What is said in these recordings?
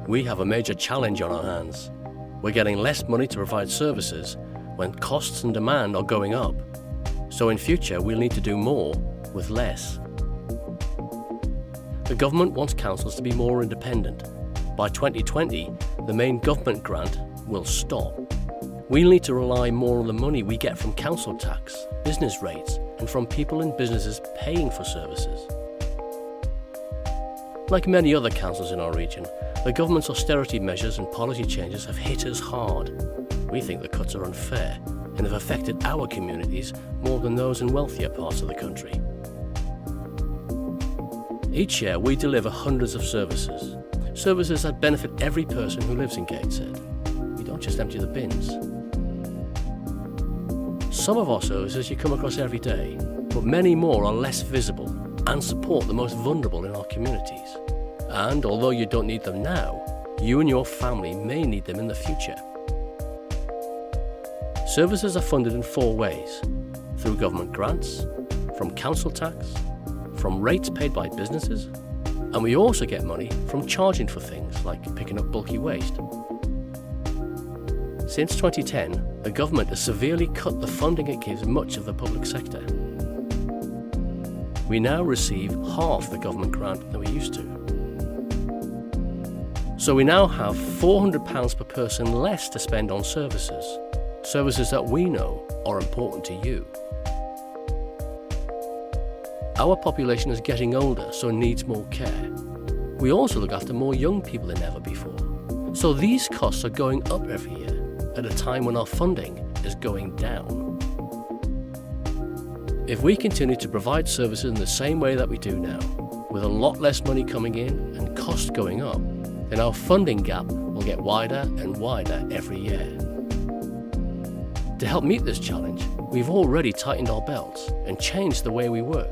We have a major challenge on our hands. We're getting less money to provide services when costs and demand are going up. So in future, we'll need to do more with less. The government wants councils to be more independent. By 2020, the main government grant will stop. We'll need to rely more on the money we get from council tax, business rates, and from people and businesses paying for services. Like many other councils in our region, the government's austerity measures and policy changes have hit us hard. We think the cuts are unfair and have affected our communities more than those in wealthier parts of the country. Each year we deliver hundreds of services that benefit every person who lives in Gateshead. We don't just empty the bins. Some of our services you come across every day, but many more are less visible and support the most vulnerable in our communities. And although you don't need them now, you and your family may need them in the future. Services are funded in 4 ways: through government grants, from council tax, from rates paid by businesses, and we also get money from charging for things like picking up bulky waste. Since 2010, the government has severely cut the funding it gives much of the public sector. We now receive half the government grant than we used to. So we now have £400 per person less to spend on services that we know are important to you. Our population is getting older, so needs more care. We also look after more young people than ever before. So these costs are going up every year, at a time when our funding is going down. If we continue to provide services in the same way that we do now, with a lot less money coming in and costs going up, then our funding gap will get wider and wider every year. To help meet this challenge, we've already tightened our belts and changed the way we work.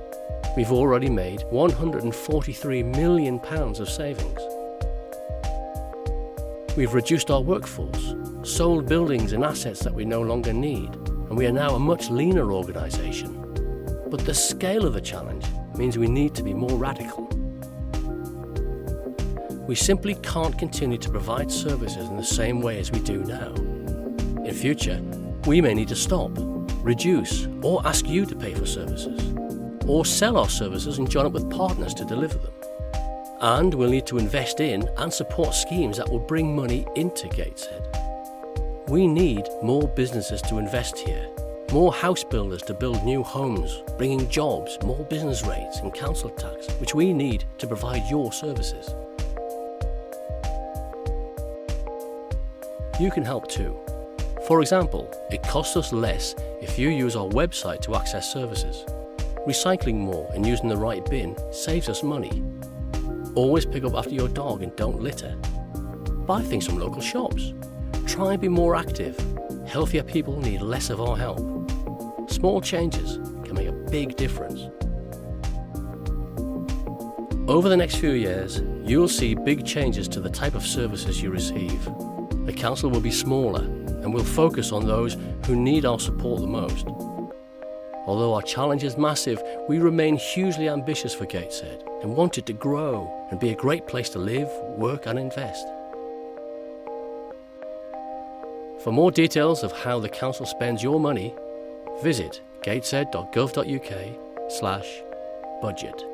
We've already made £143 million of savings. We've reduced our workforce, sold buildings and assets that we no longer need, and we are now a much leaner organisation. But the scale of the challenge means we need to be more radical. We simply can't continue to provide services in the same way as we do now. In future, we may need to stop, reduce, or ask you to pay for services, or sell our services and join up with partners to deliver them. And we'll need to invest in and support schemes that will bring money into Gateshead. We need more businesses to invest here, more house builders to build new homes, bringing jobs, more business rates and council tax, which we need to provide your services. You can help too. For example, it costs us less if you use our website to access services. Recycling more and using the right bin saves us money. Always pick up after your dog and don't litter. Buy things from local shops. Try and be more active. Healthier people need less of our help. Small changes can make a big difference. Over the next few years, you'll see big changes to the type of services you receive. The council will be smaller and will focus on those who need our support the most. Although our challenge is massive, we remain hugely ambitious for Gateshead and want it to grow and be a great place to live, work and invest. For more details of how the council spends your money, visit gateshead.gov.uk/budget.